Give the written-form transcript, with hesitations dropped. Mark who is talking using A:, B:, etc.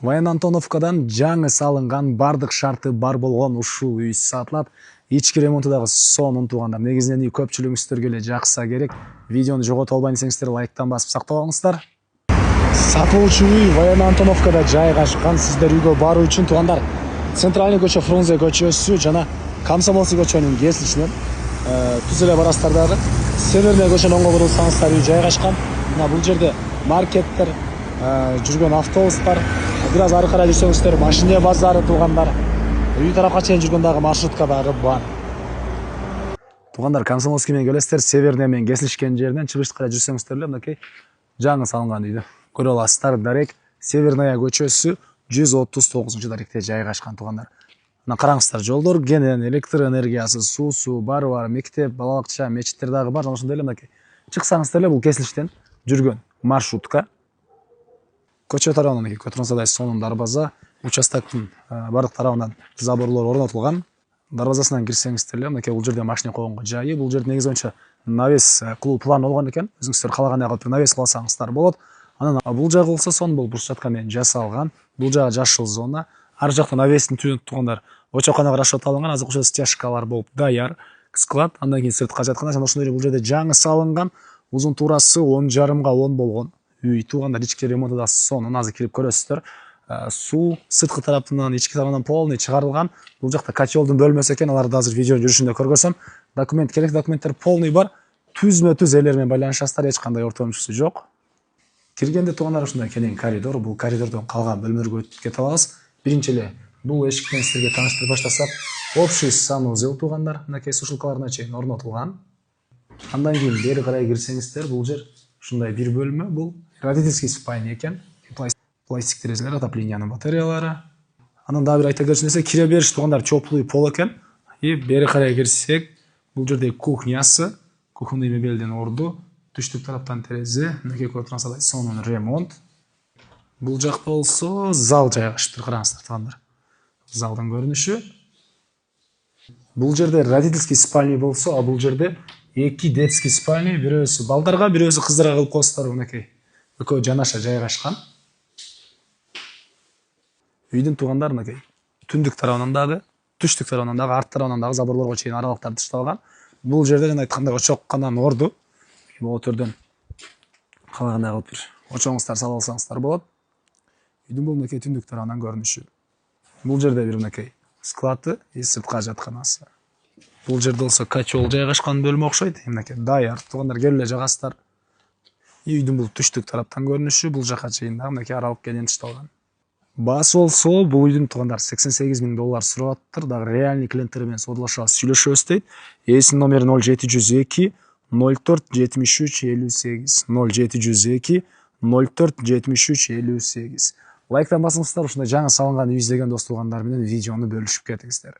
A: Ваян Антоновкадан жаңы салынган бардык шарты бар болгон ушул үй сатылат. Ички ремонтудагы сонун туугандар. Негизинен үй көпчүлүгүңүздөргө эле жакса керек. Видеону жогото албайын десеңиздер лайктан басып сактап алыңыздар. Сатылуучу үй Ваян Антоновкада жайгашкан. Сиздер үйгө баруу үчүн туугандар Центральный көчө, Фрунзе көчөсү жана Комсомолский көчөнүн кесилишинен түз эле барасыздар дагы. Северный көчөнүн оңго бурулсаңыздар үй жайгашкан. Мына бул жерде маркеттер, жүргөн автобустар, бираз ары карай жүрсөңүздөр машина базары туугандар. Үй тарапка чейин жүргөн дагы маршрутка дагы бар. Туугандар Комсомольский менен келесиздер, Северный менен кесилишкен жеринен чыгышка карай жүрсөңүздөр эле мынакей жаңы салынган үйдү көрө аласыздар. Дарек Северная көчөсү 139-даректе жайгашкан туугандар. Мына караңыздар, жолдор кенен, электр энергиясы, суусу баары бар, мектеп, балалыкча, мечиттер дагы бар. Ошондой эле мынакей чыксаңыздар эле бул кесилиштен жүргөн маршрутка. Көчө тарабынан Көтөрөнсадай сонун дарбаза, участоктун бардык тарабынан заборлор орнотулган. Дарбазасынан кирсеңиздер эле мынакей бул жерде машина койгонго жайы. Бул жерде негизи боюнча навес кылуу план болгон экен. Өзүңүздөр каалагандай кылып навес кылсаңыздар болот. Анан бул жагы болсо сонун болуп брусчатка менен жасалган. Бул жагы жашыл зона. Ар жакта навестин түбүнө туугандар очокканага расчет алынган, азыр ошо стяжкалар болуп даяр. Склад, андан кийин сырткы жаткан. Жана ошондой эле бул жерде жаңы салынган, узун туурасы 10,5 га 10 болгон үй туугандар. Ички ремонту да сонун, азыр кирип көрөсүздөр. Суу сырткы тараптан, ички тараптан полный чыгарылган. Бул жакта котелдун бөлмөсү экен, аларды азыр видеонун жүрүшүндө көргөзөм. Документ керек, документтер полный бар. Түзмө-түз элер менен байланышасыздар, эч кандай ортомчусу жок. Киргенде туугандар ушундай кенен коридор, бул коридордон калган бөлмөлөргө өтүп кете алабыз. Биринчи эле бул эшиктен силерге тааныштырып баштасак, общий санузел туугандар, мынакей сушилкаларына чейин орнотулган. Андан кийин бери карай кирсеңиздер, бул жер ушундай бир бөлмө, бул родительский спальня экен. Пластик терезелер, отопленияның батареялары. Анан дагы бир айта кетчү нерсе, кире бериш туугандар теплый пол экен. И бери карай кирсек, бул жерде кухнясы, кухонный мебелдин орду, түштүк тараптан терезе, мынакей көрүп турсаңыздар сонун ремонт. Бул жакта болсо зал жайгашыптыр, караңыздар туугандар. Залдын көрүнүшү. Бул жерде родительский спальня болсо, а бул жерде эки детский спальня, бирөөсү балдарга, бирөөсү кыздарга кылып коесуздар, мынакей. Экөө жанаша жайгашкан. Үйдүн туугандар мынакей түндүк тарабынан дагы, түштүк тарабынан дагы, арт тарабынан дагы заборлорго чейин аралыктар тышталган. Бул жерде жана айткандай очокканан орду. Бул өтөрдөн калагандай кылып бир очоңуздар сала алсаңыздар болот. Үйдүн бул мынакей түндүк тарабынан көрүнүшү. Бул жерде бир мынакей склады, сыртка жатканасы. Бул жерде болсо котел жайгашкан бөлмө окшойт. Мынакей даяр туугандар, келип эле жагасыздар. Үйдүн бул түштүк тараптан көрүнүшү, бул жака чейин дагы мынакей аралык кенен тышталган. Баасы болсо бул үйдүн туугандар $88,000 сурап атыптыр. Дагы реальный клиенттер менен саудалашабыз, сүйлөшөбүз дейт. Эсин номери 0702 04 73 58 0702 04 73 58. Лайктан басыңыздар, ушундай жаңы салынган үй издеген дос туугандар менен видеону бөлүшүп кетиңиздер.